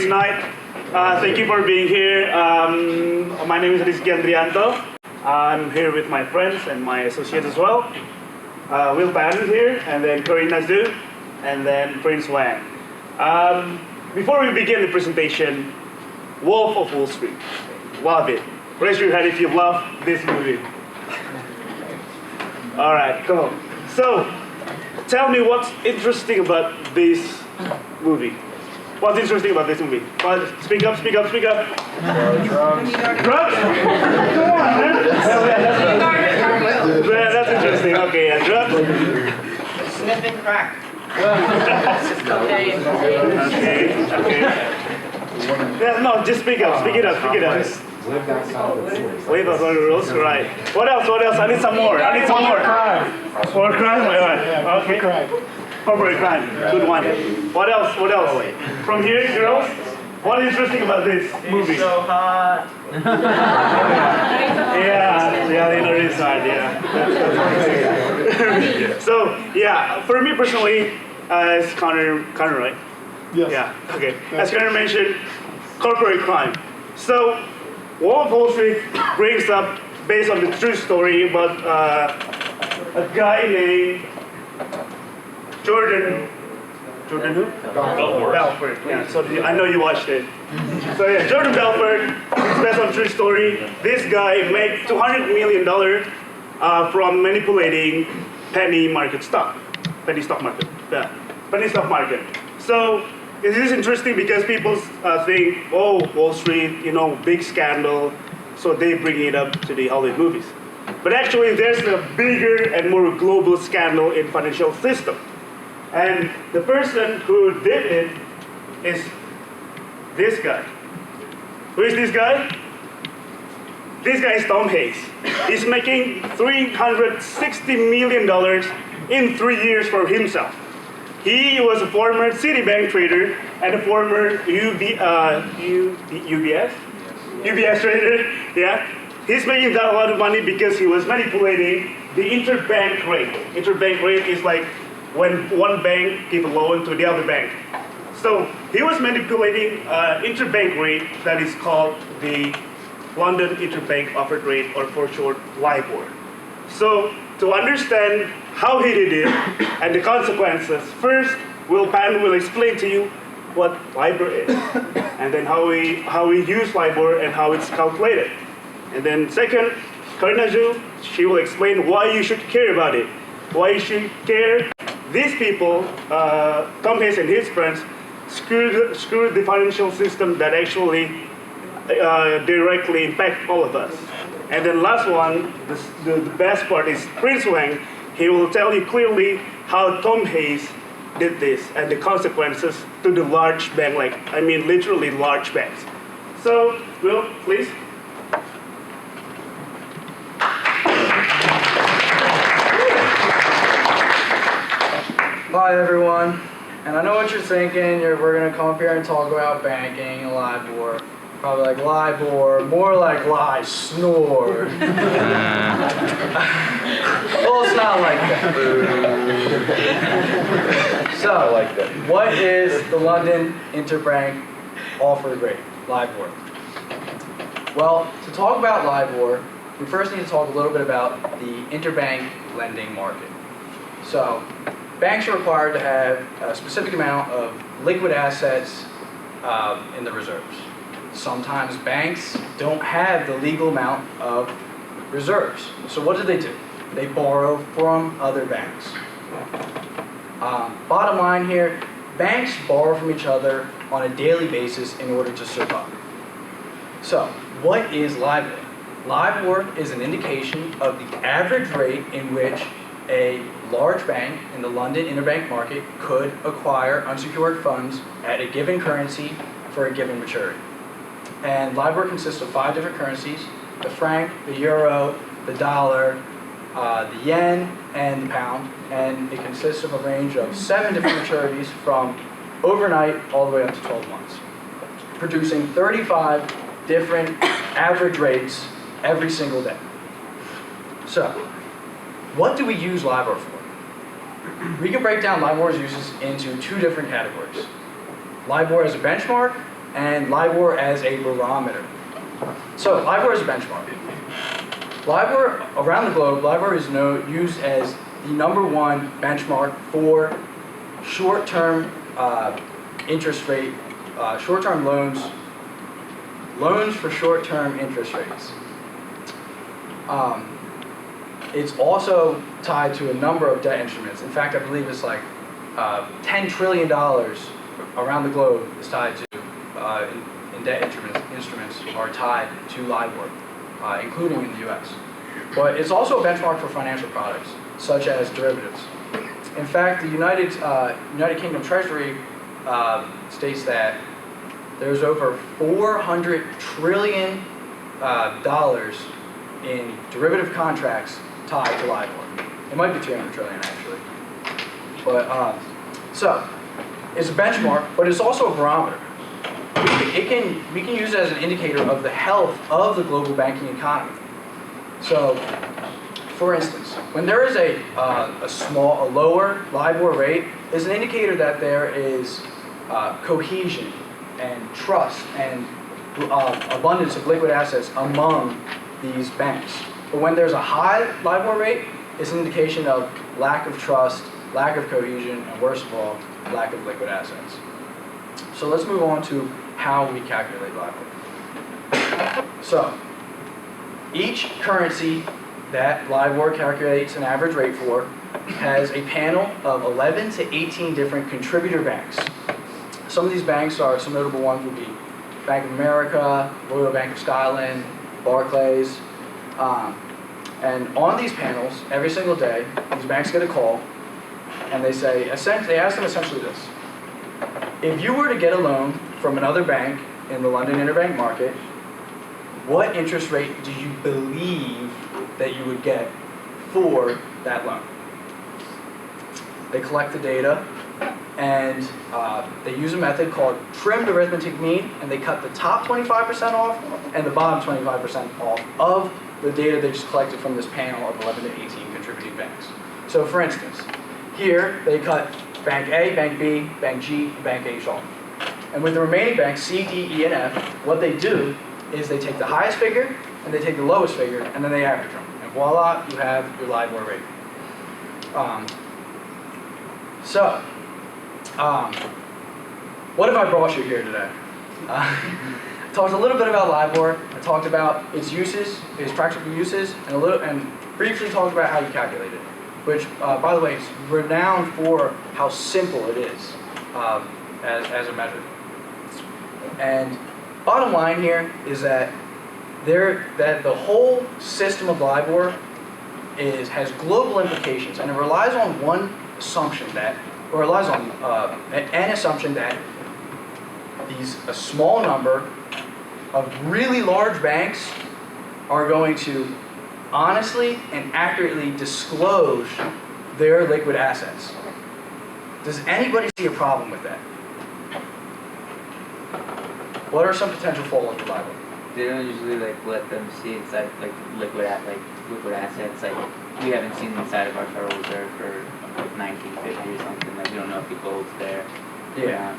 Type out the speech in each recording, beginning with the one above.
tonight. Thank you for being here. My name is Rizky Andrianto. I'm here with my friends and my associates as well. Will Pan here, and then Karina Zhu, and then Prince Wang. Before we begin the presentation, Wolf of Wall Street. Love it. Raise your hand if you love this movie. All right, cool. So, tell me what's interesting about this movie. What's interesting about this movie? Speak up, speak up, speak up. Drugs. Drugs? Come on, man. Yeah, that's interesting. Okay, yeah, drugs. Sniffing crack. Okay. Yeah, no, just speak up, speak it up, speak it up. Live outside of the rules. Live outside the rules, right. What else, what else? I need some more, I need some more. More crime? Right. Okay. Corporate crime, good one. What else, what else? From here, girls, what is interesting about this movie? It's so hot. Yeah, they know it's hard, yeah. So, yeah, for me personally, as Connor, right? Yes. Yeah, okay. As Connor mentioned, corporate crime. So, Wolf of Wall Street brings up, based on the true story, about a guy named Jordan who? Belfort. Yeah, so I know you watched it. So yeah, Jordan Belfort, it's based on true story. This guy made $200 million from manipulating penny stock market. Yeah, penny stock market. So it is interesting because people think, oh, Wall Street, you know, big scandal, so they bring it up to the Hollywood movies. But actually, there's a bigger and more global scandal in financial system. And the person who did it is this guy. Who is this guy? This guy is Tom Hayes. He's making $360 million in 3 years for himself. He was a former Citibank trader and a former UBS trader. Yeah, he's making that a lot of money because he was manipulating the interbank rate. Interbank rate is like when one bank gives a loan to the other bank. So he was manipulating interbank rate that is called the London Interbank Offered Rate, or for short, LIBOR. So to understand how he did it and the consequences, first Will Pan will explain to you what LIBOR is, and then how we use LIBOR and how it's calculated. And then second, Karina Zhu, she will explain why you should care about it, why you should care. These people, Tom Hayes and his friends, screwed the financial system that actually directly impact all of us. And then last one, the best part is Prince Wang. He will tell you clearly how Tom Hayes did this and the consequences to the large bank, literally large banks. So, Will, please. Hi everyone, and I know what you're thinking, we're going to come up here and talk about banking and LIBOR. Probably like LIBOR, more like lie, snore. Well, it's not like that. So, what is the London Interbank Offered Rate, LIBOR? Well, to talk about LIBOR, we first need to talk a little bit about the interbank lending market. So, banks are required to have a specific amount of liquid assets in the reserves. Sometimes banks don't have the legal amount of reserves. So what do? They borrow from other banks. Bottom line here, banks borrow from each other on a daily basis in order to survive. So what is LIBOR? LIBOR is an indication of the average rate in which a large bank in the London interbank market could acquire unsecured funds at a given currency for a given maturity. And LIBOR consists of 5 different currencies: the franc, the euro, the dollar, the yen, and the pound. And it consists of a range of 7 different maturities from overnight all the way up to 12 months, producing 35 different average rates every single day. So, what do we use LIBOR for? We can break down LIBOR's uses into 2 different categories: LIBOR as a benchmark and LIBOR as a barometer. So LIBOR is a benchmark. LIBOR, around the globe, LIBOR is used as the #1 benchmark for short-term interest rate, short-term loans for short-term interest rates. It's also tied to a number of debt instruments. In fact, I believe it's like $10 trillion around the globe is tied to, in debt instruments are tied to LIBOR, including in the US. But it's also a benchmark for financial products, such as derivatives. In fact, the United Kingdom Treasury states that there's over $400 trillion in derivative contracts tied to LIBOR. It might be 300 trillion actually. But so it's a benchmark, but it's also a barometer. We can use it as an indicator of the health of the global banking economy. So, for instance, when there is a lower LIBOR rate, is an indicator that there is cohesion and trust and abundance of liquid assets among these banks. But when there's a high LIBOR rate, it's an indication of lack of trust, lack of cohesion, and worst of all, lack of liquid assets. So let's move on to how we calculate LIBOR. So, each currency that LIBOR calculates an average rate for has a panel of 11 to 18 different contributor banks. Some of these banks some notable ones would be Bank of America, Royal Bank of Scotland, Barclays. And on these panels, every single day, these banks get a call, and they ask them essentially this. If you were to get a loan from another bank in the London interbank market, what interest rate do you believe that you would get for that loan? They collect the data, and they use a method called trimmed arithmetic mean, and they cut the top 25% off and the bottom 25% off of the data they just collected from this panel of 11 to 18 contributing banks. So for instance, here they cut Bank A, Bank B, Bank G, and Bank H off. And with the remaining banks, C, D, E, and F, what they do is they take the highest figure and they take the lowest figure and then they average them. And voila, you have your LIBOR rate. What have I brought you here today? I talked a little bit about LIBOR. I talked about its uses, its practical uses, and briefly talked about how you calculate it. Which, by the way, is renowned for how simple it is as a measure. And bottom line here is that the whole system of LIBOR has global implications, and it relies on an assumption that a small number of really large banks are going to honestly and accurately disclose their liquid assets. Does anybody see a problem with that? What are some potential flaws with LIBOR? They don't usually let them see inside liquid assets. We haven't seen inside of our Federal Reserve for 1950 or something. We don't know if the gold's there. Yeah.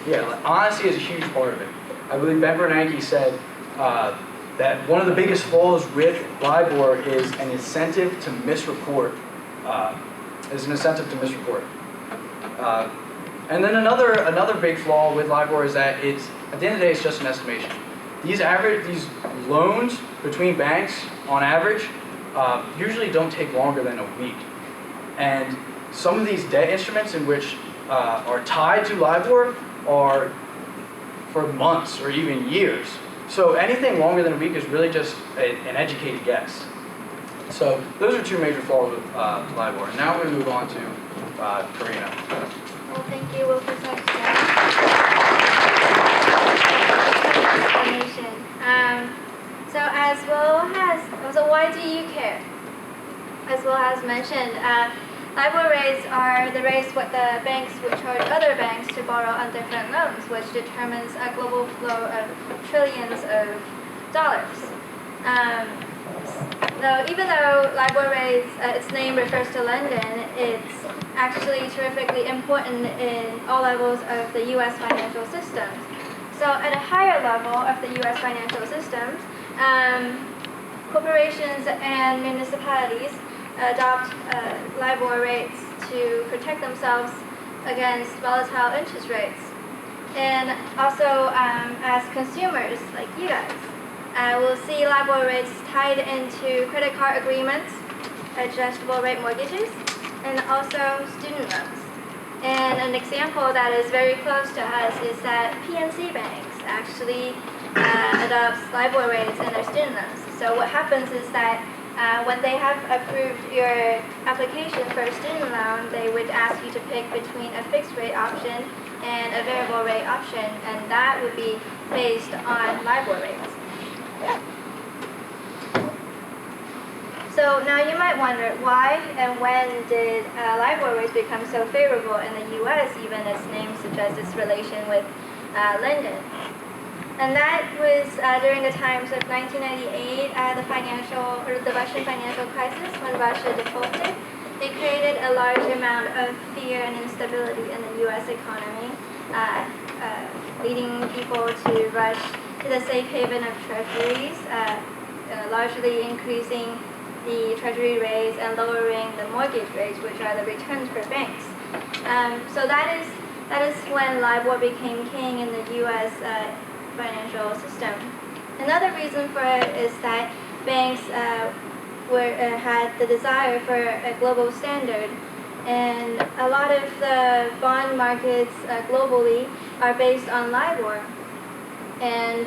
Yeah. Honesty is a huge part of it. I believe Ben Bernanke said that one of the biggest flaws with LIBOR is an incentive to misreport. And then another big flaw with LIBOR is that at the end of the day, it's just an estimation. These loans between banks, on average, usually don't take longer than a week. And some of these debt instruments in which are tied to LIBOR are for months or even years. So anything longer than a week is really just an educated guess. So those are two major flaws with LIBOR. And now we're going to move on to Karina. Well, thank you, Will, for such explanation. So why do you care? As Will has mentioned, LIBOR rates are the rates what the banks would charge other banks to borrow on different loans, which determines a global flow of trillions of dollars. Though even though LIBOR rates, its name refers to London, it's actually terrifically important in all levels of the U.S. financial systems. So at a higher level of the U.S. financial systems, corporations and municipalities adopt LIBOR rates to protect themselves against volatile interest rates. And also, as consumers like you guys, we'll see LIBOR rates tied into credit card agreements, adjustable rate mortgages, and also student loans. And an example that is very close to us is that PNC banks actually adopts LIBOR rates in their student loans. So what happens is that when they have approved your application for a student loan, they would ask you to pick between a fixed rate option and a variable rate option, and that would be based on LIBOR rates. So now you might wonder why and when did LIBOR rates become so favorable in the U.S., even its name suggests its relation with London. And that was during the times of 1998, the Russian financial crisis, when Russia defaulted. It created a large amount of fear and instability in the U.S. economy, leading people to rush to the safe haven of treasuries, largely increasing the treasury rates and lowering the mortgage rates, which are the returns for banks. So that is when LIBOR became king in the U.S. Financial system. Another reason for it is that banks had the desire for a global standard, and a lot of the bond markets globally are based on LIBOR. And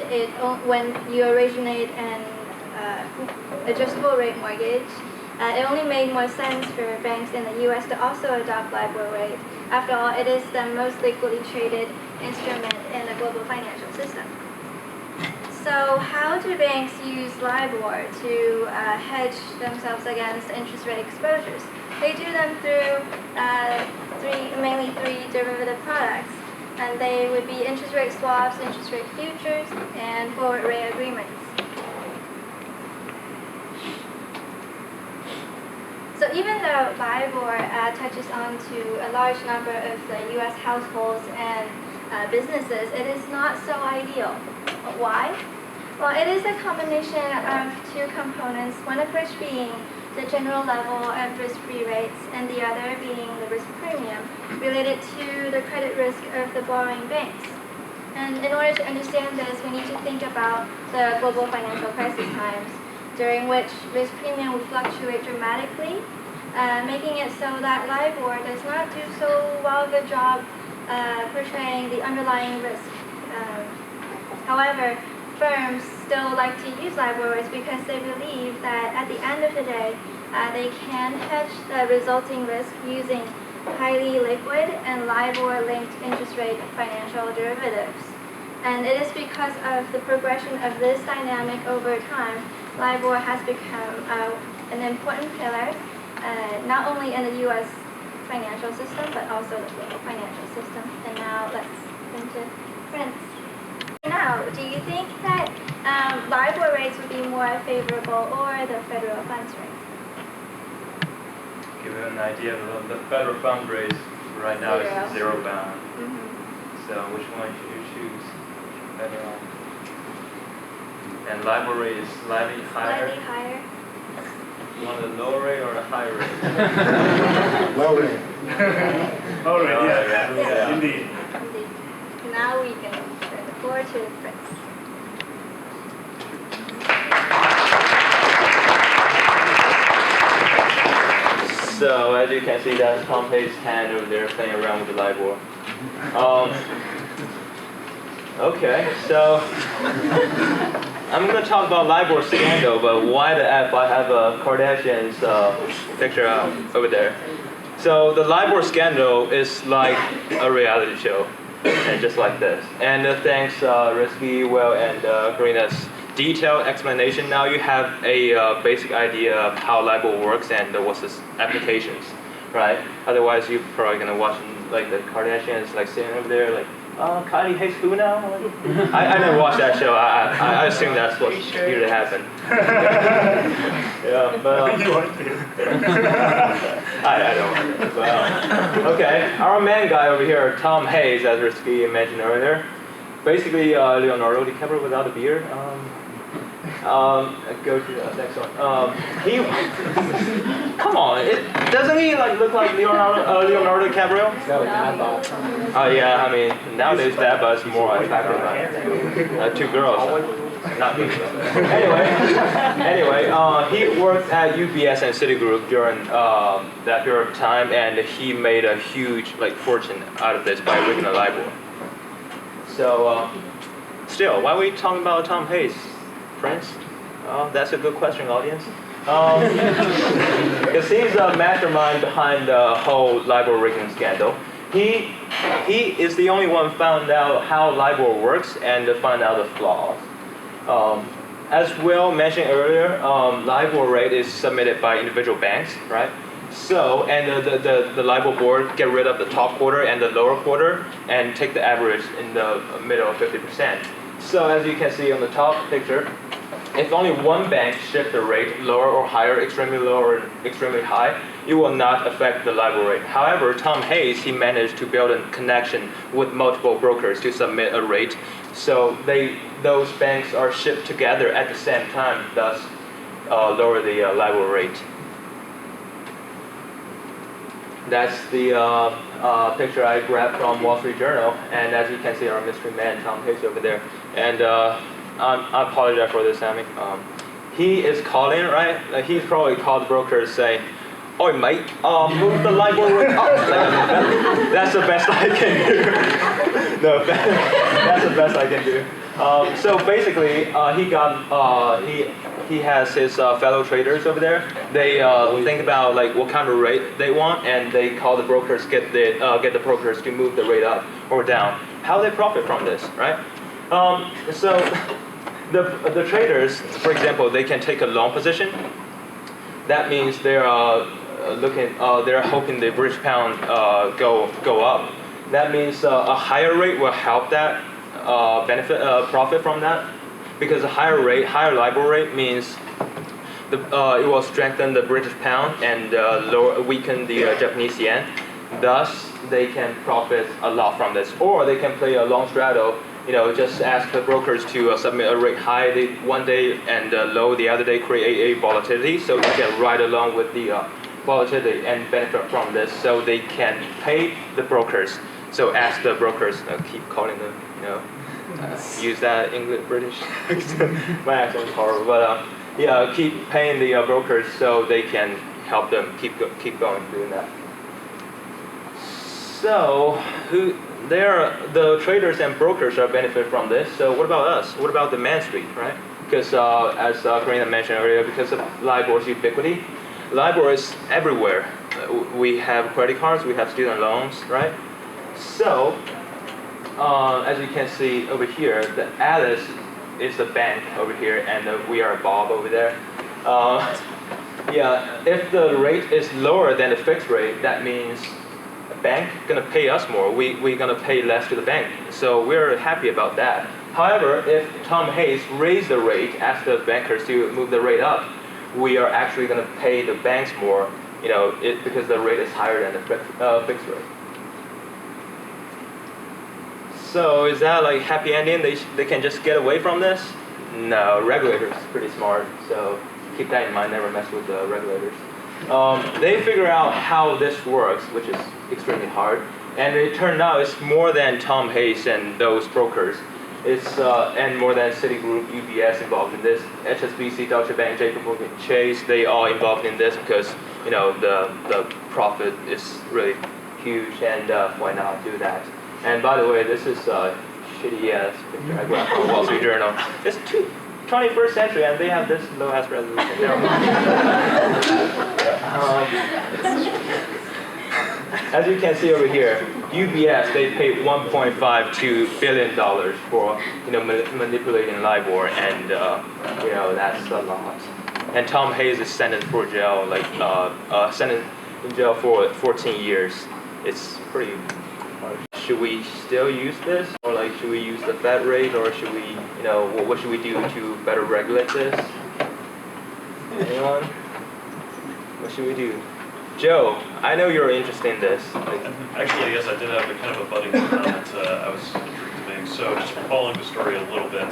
when you originate an adjustable rate mortgage, it only made more sense for banks in the U.S. to also adopt LIBOR rate. After all, it is the most liquidly traded instrument in the global financial system. So how do banks use LIBOR to hedge themselves against interest rate exposures? They do them through mainly three derivative products, and they would be interest rate swaps, interest rate futures, and forward rate agreements. So even though LIBOR touches on to a large number of the U.S. households and businesses, it is not so ideal. Why? Well, it is a combination of two components, one of which being the general level of risk-free rates and the other being the risk premium related to the credit risk of the borrowing banks. And in order to understand this, we need to think about the global financial crisis times, during which risk premium will fluctuate dramatically, making it so that LIBOR does not do so well of a job portraying the underlying risk. However, firms still like to use LIBOR rates because they believe that at the end of the day, they can hedge the resulting risk using highly liquid and LIBOR-linked interest rate financial derivatives. And it is because of the progression of this dynamic over time, LIBOR has become an important pillar, not only in the U.S. financial system, but also the global financial system. And now let's turn to Prince. Now, do you think that LIBOR rates would be more favorable or the federal funds rate? Give you an idea of the federal fund rate right now is zero bound. Mm-hmm. So which one should you choose? Federal. And LIBOR rate is slightly higher. Slightly higher. You want a lower rate or a higher rate? Low rate. All right, Yeah. yeah, indeed. Indeed. Now we can turn the floor to Prince. So as you can see, that's Tom Pay's hand over there playing around with the LIBOR. Okay, so I'm going to talk about LIBOR scandal, but why the F? I have a Kardashian's picture over there. So the LIBOR scandal is like a reality show, and just like this. And thanks Risky, Well, and Karina's detailed explanation, now you have a basic idea of how LIBOR works and what's its applications, right? Otherwise, you're probably going to watch like the Kardashians like sitting over there like Kylie Hayes who now? I never watched that show. I assume that's what usually happened. Yeah, but You want to. I don't. Well, okay, our main guy over here, Tom Hayes, as Risky mentioned earlier, basically Leonardo DiCaprio without a beard. Go to the next one. He, come on, doesn't he like look like Leonardo DiCaprio? Oh yeah, I mean nowadays that was more attractive than two girls. Not me. Anyway, he worked at UBS and Citigroup during that period of time, and he made a huge fortune out of this by rigging a LIBOR. So, still, why are we talking about Tom Hayes, friends? That's a good question, audience. Because he's a mastermind behind the whole LIBOR rigging scandal. He is the only one found out how LIBOR works and to find out the flaws. As Will mentioned earlier, LIBOR rate is submitted by individual banks, right? So, and the LIBOR board get rid of the top quarter and the lower quarter and take the average in the middle of 50%. So as you can see on the top picture, if only one bank shifts the rate lower or higher, extremely low or extremely high, it will not affect the LIBOR rate. However, Tom Hayes, he managed to build a connection with multiple brokers to submit a rate. So those banks are shipped together at the same time, thus lower the LIBOR rate. That's the picture I grabbed from Wall Street Journal, and as you can see, our mystery man, Tom Hayes, over there. And I apologize for this, Sammy. He is calling, right? He's probably called the brokers, say, "Oi, mate, move the LIBOR rate up." That's the best I can do. No, that's the best I can do. So basically, he has his fellow traders over there. They think about what kind of rate they want, and they call the brokers, get the brokers to move the rate up or down. How they profit from this, right? So the traders, for example, they can take a long position. That means they're they're hoping the British pound go up. That means a higher rate will help that profit from that, because a higher LIBOR rate means it will strengthen the British pound and weaken the Japanese yen. Thus, they can profit a lot from this, or they can play a long straddle. Just ask the brokers to submit a rate high one day and low the other day, create a volatility, so they can ride along with the volatility and benefit from this, so they can pay the brokers. So ask the brokers, keep calling them, use that English British accent. My accent is horrible, but yeah, keep paying the brokers so they can help them keep going doing that. So the traders and brokers are benefit from this. So what about us? What about the Main Street, right? Because as Karina mentioned earlier, because of LIBOR's ubiquity, LIBOR is everywhere. We have credit cards, we have student loans, right? So as you can see over here, the Alice is the bank over here, and we are Bob over there. Yeah, if the rate is lower than the fixed rate, that means bank gonna pay us more. We're gonna pay less to the bank. So we're happy about that. However, if Tom Hayes raised the rate, asked the bankers to move the rate up, we are actually gonna pay the banks more, because the rate is higher than the fixed rate. So is that happy ending? They can just get away from this? No, regulators pretty smart. So keep that in mind. Never mess with the regulators. They figure out how this works, which is extremely hard, and it turned out it's more than Tom Hayes and those brokers. It's and more than Citigroup, UBS involved in this, HSBC, Deutsche Bank, JP Morgan Chase. They all involved in this because the profit is really huge, and why not do that? And by the way, this is shitty ass picture I grabbed from Wall Street Journal. It's 21st century, and they have this low ass resolution. As you can see over here, UBS, they paid $1.52 billion for manipulating LIBOR, and that's a lot. And Tom Hayes is sentenced for jail, sentenced in jail for 14 years. It's pretty harsh. should we still use this, or like should we use the Fed rate, or should we, what should we do to better regulate this? Anyone? What should we do? Joe, I know you're interested in this. Actually, yes, I did have a kind of a budding comment I was intrigued to make. So just following the story a little bit,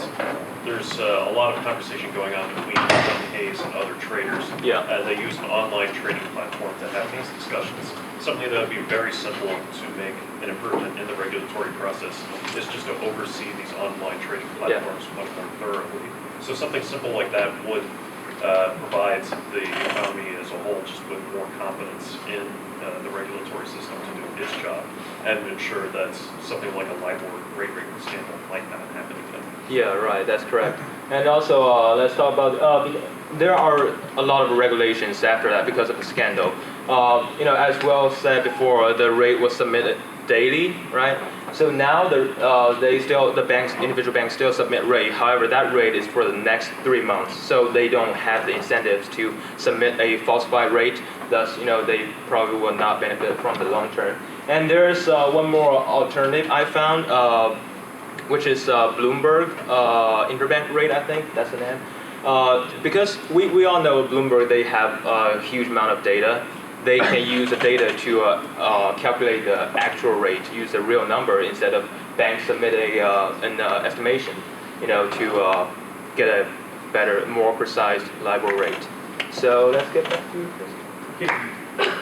there's a lot of conversation going on between Tom Hayes and other traders. Yeah. They use an online trading platform to have these discussions. Something that would be very simple to make an improvement in the regulatory process is just to oversee these online trading platforms much more thoroughly. So something simple like that would provide the economy as a whole just with more confidence in the regulatory system to do its job and ensure that something like a LIBOR rate breaking scandal might not happen again. Yeah, right, that's correct. And also, let's talk about, there are a lot of regulations after that because of the scandal. As well said before, the rate was submitted daily, right? So now individual banks still submit rate. However, that rate is for the next 3 months. So they don't have the incentives to submit a falsified rate. Thus, they probably will not benefit from the long term. And there's one more alternative I found, which is Bloomberg interbank rate, I think that's the name. Because we all know Bloomberg, they have a huge amount of data. They can use the data to calculate the actual rate, use a real number instead of banks submit an estimation, to get a better, more precise LIBOR rate. So let's get back to Chris. Okay.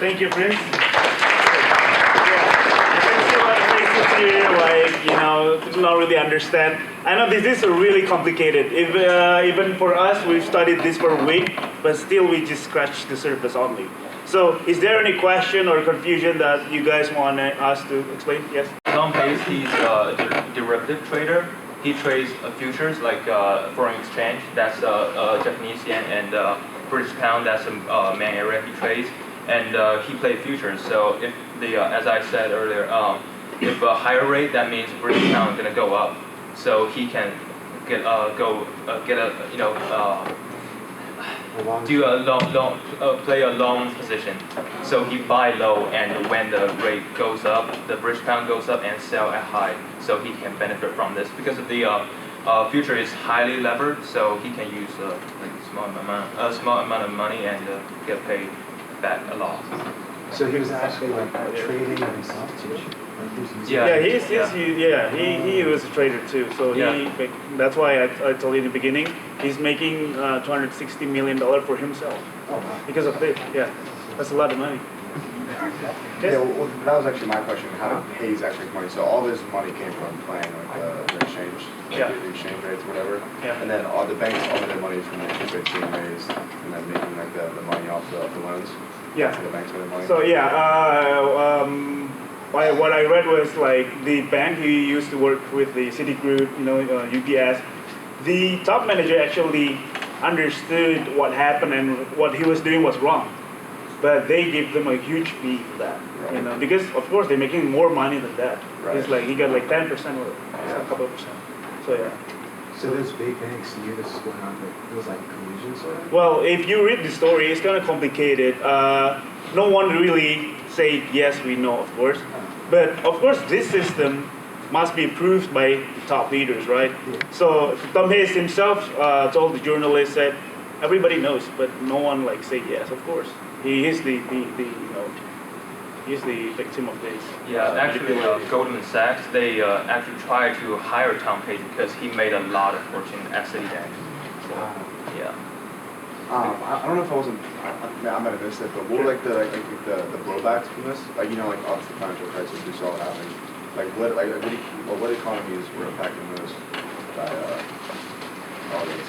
Thank you, Prince. To not really understand. I know this is really complicated. Even for us, we've studied this for a week, but still we just scratched the surface only. So, is there any question or confusion that you guys want us to explain? Yes? Tom Hayes, he's a derivative trader. He trades futures like foreign exchange. That's Japanese yen and British pound. That's the main area he trades. And he plays futures. So if as I said earlier, if a higher rate, that means British pound is going to go up. So he can play a long position. So he buy low, and when the rate goes up, the British pound goes up, and sell at high. So he can benefit from this because of the future is highly levered. So he can use a small amount of money and get paid back a lot. So he was actually trading himself too? He was a trader too. So that's why I told you in the beginning, he's making $260 million for himself. Oh, wow. Because of this. Yeah, that's a lot of money. Yeah, well, that was actually my question. How did Hayes actually make money? So all this money came from playing the exchange, the exchange rates, whatever. Yeah. And then all the banks, all of their money is from the interest rates being raised, and then making the money off the loans. Yeah. So the banks made money. So what I read was like the bank he used to work with, the Citigroup, UBS. The top manager actually understood what happened and what he was doing was wrong. But they gave them a huge fee for that, right. Because of course they're making more money than that. Right. It's like he got like 10% or a couple of percent. So yeah. So those big banks knew this was going on, but it was like collusion sort of? Well, if you read the story, it's kind of complicated. No one really said yes, we know, of course. But of course, this system must be approved by the top leaders, right? Yeah. So Tom Hayes himself told the journalist that everybody knows, but no one said yes. Of course, he is he's the victim of this. Yeah, actually, Goldman Sachs, they actually tried to hire Tom Hayes because he made a lot of fortune at Citibank. So, yeah. I don't know if I wasn't. I might have missed it, but what were the blowbacks from this? Off the financial crisis we saw happening. What economies were impacted most by all this?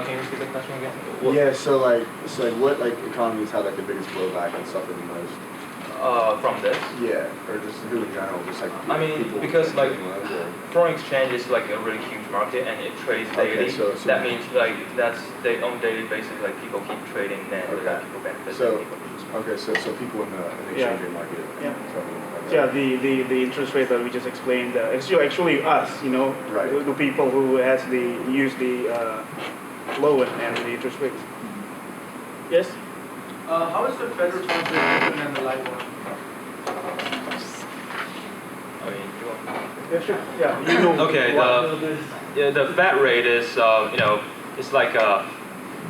Can you repeat the question again? Yeah. So what economies had the biggest blowback and suffered the most? From this? Yeah, or just who in general, just I mean, people because or... foreign exchange is a really huge market and it trades daily. Okay, so that means that's they on daily basis people keep trading and people benefit. So people in the exchange rate market. Yeah, the interest rate that we just explained. Actually us, right. the people who use the loan and the interest rates. Yes. How is the federal funds rate different than the LIBOR? Yeah, sure. Yeah, you know. Okay, the Fed rate is, it's like a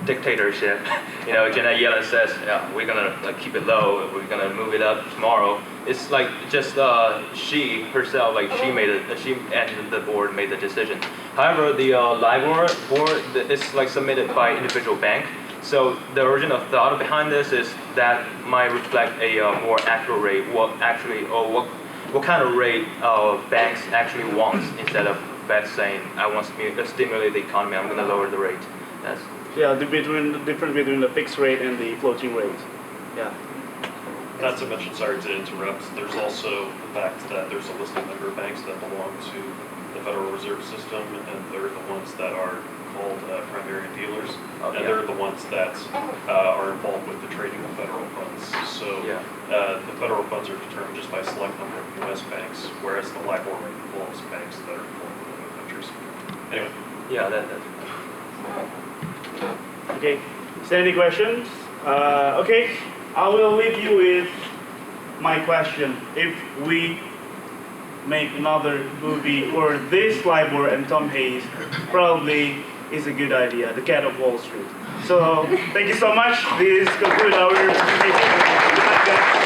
dictatorship. Janet Yellen says, yeah, we're gonna like keep it low, we're gonna move it up tomorrow. It's like just she herself, like she and the board made the decision. However, the LIBOR board is like submitted by individual bank. So the original thought behind this is that might reflect a more accurate rate, what kind of rate banks actually want, instead of Fed saying, I want to stimulate the economy, I'm going to lower the rate. That's Yeah, the difference between the fixed rate and the floating rate. Yeah. Not to mention, sorry to interrupt, there's also the fact that there's a listed number of banks that belong to the Federal Reserve System, and they're the ones that are called primary dealers, and they're the ones that are involved with the trading of federal funds. So the federal funds are determined just by a select number of U.S. banks, whereas the LIBOR rate involves banks that are involved with other countries. Anyway. Yeah, that's Okay. Is there any questions? Okay. I will leave you with my question. If we make another movie for this LIBOR and Tom Hayes, probably is a good idea, The Cat of Wall Street. So thank you so much. This concludes our presentation.